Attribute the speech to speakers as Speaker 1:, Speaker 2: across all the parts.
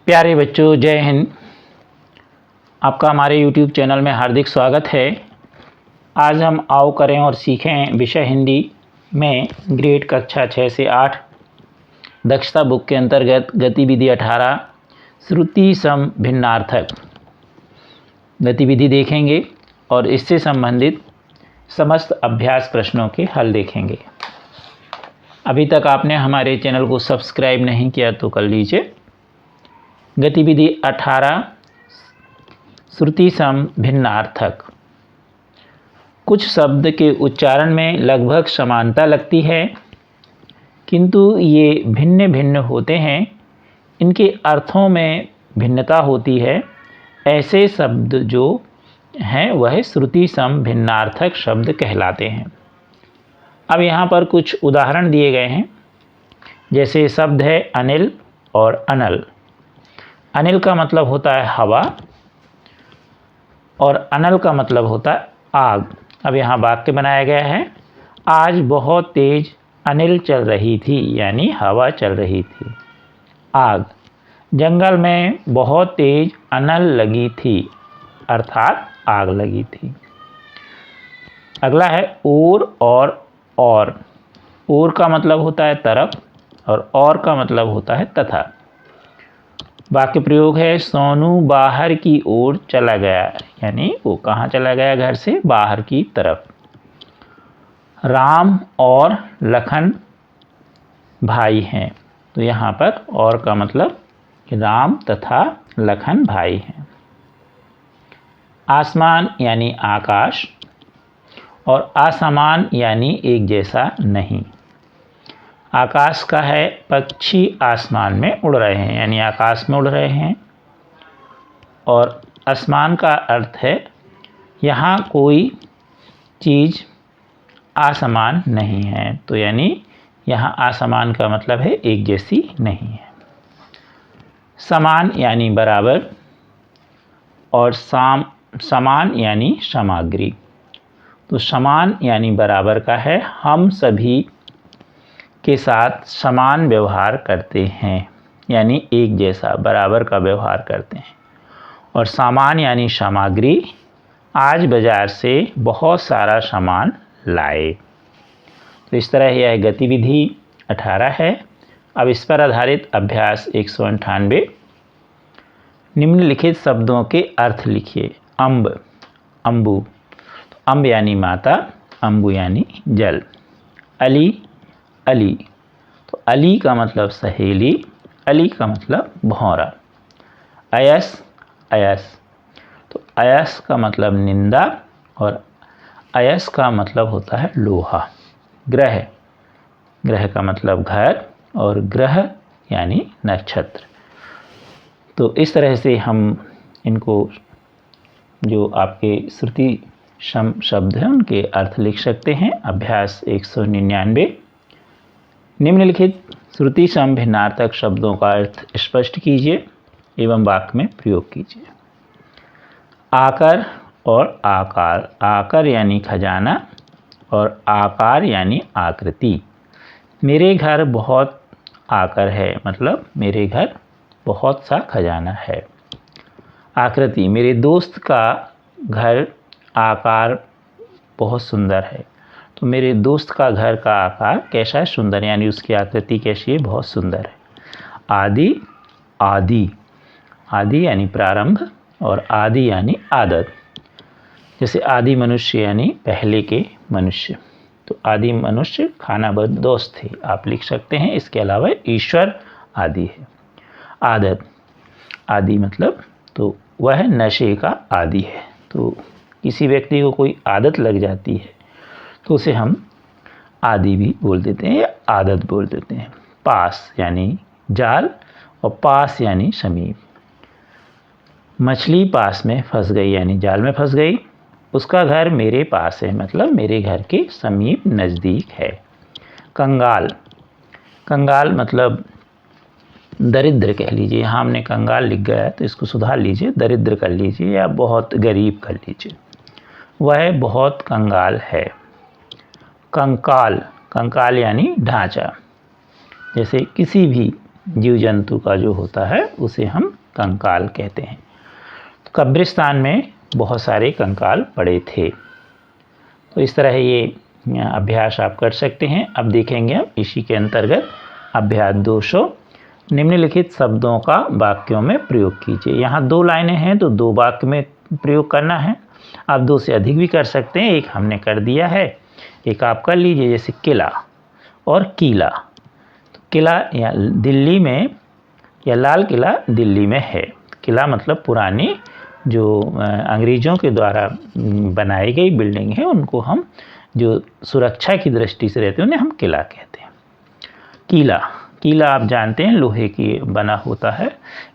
Speaker 1: प्यारे बच्चों, जय हिंद। आपका हमारे YouTube चैनल में हार्दिक स्वागत है। आज हम आओ करें और सीखें विषय हिंदी में ग्रेड कक्षा 6 से 8 दक्षता बुक के अंतर्गत गतिविधि 18 श्रुति सम भिन्नार्थक गतिविधि देखेंगे और इससे संबंधित समस्त अभ्यास प्रश्नों के हल देखेंगे। अभी तक आपने हमारे चैनल को सब्सक्राइब नहीं किया तो कर लीजिए। गतिविधि 18 श्रुति सम भिन्नार्थक। कुछ शब्द के उच्चारण में लगभग समानता लगती है, किंतु ये भिन्न भिन्न होते हैं, इनके अर्थों में भिन्नता होती है। ऐसे शब्द जो हैं वह श्रुति सम भिन्नार्थक शब्द कहलाते हैं। अब यहाँ पर कुछ उदाहरण दिए गए हैं। जैसे शब्द है अनिल और अनल। अनिल का मतलब होता है हवा और अनल का मतलब होता है आग। अब यहाँ वाक्य बनाया गया है, आज बहुत तेज अनिल चल रही थी, यानी हवा चल रही थी। आग, जंगल में बहुत तेज अनल लगी थी, अर्थात आग लगी थी। अगला है और और का मतलब होता है तरफ और का मतलब होता है तथा। वाक्य प्रयोग है, सोनू बाहर की ओर चला गया, यानी वो कहाँ चला गया? घर से बाहर की तरफ। राम और लखन भाई हैं, तो यहाँ पर और का मतलब राम तथा लखन भाई हैं। आसमान यानी आकाश और असमान यानी एक जैसा नहीं। आकाश का है पक्षी आसमान में उड़ रहे हैं, यानी आकाश में उड़ रहे हैं। और आसमान का अर्थ है यहाँ कोई चीज़ असमान नहीं है, तो यानी यहाँ असमान का मतलब है एक जैसी नहीं है। समान यानी बराबर और समान यानी सामग्री। तो समान यानी बराबर का है, हम सभी के साथ समान व्यवहार करते हैं, यानी एक जैसा बराबर का व्यवहार करते हैं। और सामान यानी सामग्री, आज बाजार से बहुत सारा सामान लाए। तो इस तरह यह गतिविधि 18 है। अब इस पर आधारित अभ्यास 198। निम्नलिखित शब्दों के अर्थ लिखिए। अम्ब, अम्बु, तो अम्ब यानी माता, अम्बु यानी जल। अली, अली, तो अली का मतलब सहेली, अली का मतलब भौरा। अयस, अयस, तो अयस का मतलब निंदा और अयस का मतलब होता है लोहा। ग्रह, ग्रह का मतलब घर और ग्रह यानी नक्षत्र। तो इस तरह से हम इनको जो आपके श्रुति सम शब्द हैं उनके अर्थ लिख सकते हैं। अभ्यास 199। निम्नलिखित श्रुति सम भिन्नार्थक शब्दों का अर्थ स्पष्ट कीजिए एवं वाक्य में प्रयोग कीजिए। आकर और आकार। आकर यानी खजाना और आकार यानी आकृति। मेरे घर बहुत आकर है, मतलब मेरे घर बहुत सा खजाना है। आकृति, मेरे दोस्त का घर आकार बहुत सुंदर है, तो मेरे दोस्त का घर का आकार कैसा है? सुंदर, यानी उसकी आकृति कैसी है? बहुत सुंदर है। आदि, आदि, आदि यानी प्रारंभ और आदि यानी आदत। जैसे आदि मनुष्य यानी पहले के मनुष्य, तो आदि मनुष्य खानाबदोश थे, आप लिख सकते हैं। इसके अलावा ईश्वर आदि है। आदत, आदि मतलब तो वह नशे का आदि है। तो किसी व्यक्ति को कोई आदत लग जाती है तो उसे हम आदि भी बोल देते हैं या आदत बोल देते हैं। पास यानी जाल और पास यानी समीप। मछली पास में फंस गई, यानी जाल में फंस गई। उसका घर मेरे पास है, मतलब मेरे घर के समीप नज़दीक है। कंगाल, कंगाल मतलब दरिद्र कह लीजिए। यहाँ हमने कंगाल लिख गया है तो इसको सुधार लीजिए, दरिद्र कर लीजिए या बहुत गरीब कर लीजिए। वह बहुत कंगाल है। कंकाल, कंकाल यानी ढांचा। जैसे किसी भी जीव जंतु का जो होता है उसे हम कंकाल कहते हैं। तो कब्रिस्तान में बहुत सारे कंकाल पड़े थे। तो इस तरह ये अभ्यास आप कर सकते हैं। अब देखेंगे हम इसी के अंतर्गत अभ्यास 200 निम्नलिखित शब्दों का वाक्यों में प्रयोग कीजिए। यहाँ 2 लाइनें हैं तो 2 वाक्य में प्रयोग करना है। आप 2 से अधिक भी कर सकते हैं, एक हमने कर दिया है, एक आप कर लीजिए। जैसे किला और किला। तो किला या दिल्ली में, या लाल किला दिल्ली में है। किला मतलब पुरानी जो अंग्रेज़ों के द्वारा बनाई गई बिल्डिंग है, उनको हम जो सुरक्षा की दृष्टि से रहते हैं उन्हें हम किला कहते हैं। किला, किला आप जानते हैं लोहे की बना होता है।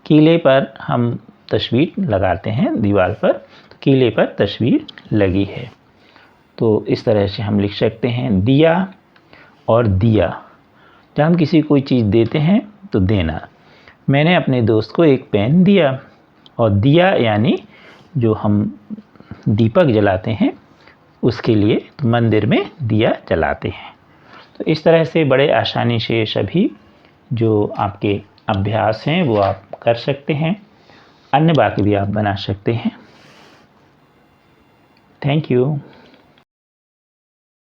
Speaker 1: किले पर हम तस्वीर लगाते हैं दीवार पर, तो किले पर तस्वीर लगी है। तो इस तरह से हम लिख सकते हैं दिया और दिया। जब हम किसी कोई चीज़ देते हैं तो देना। मैंने अपने दोस्त को एक पेन दिया। और दिया यानी जो हम दीपक जलाते हैं उसके लिए, तो मंदिर में दिया जलाते हैं। तो इस तरह से बड़े आसानी से सभी जो आपके अभ्यास हैं वो आप कर सकते हैं। अन्य वाक्य भी आप बना सकते हैं। Thank you.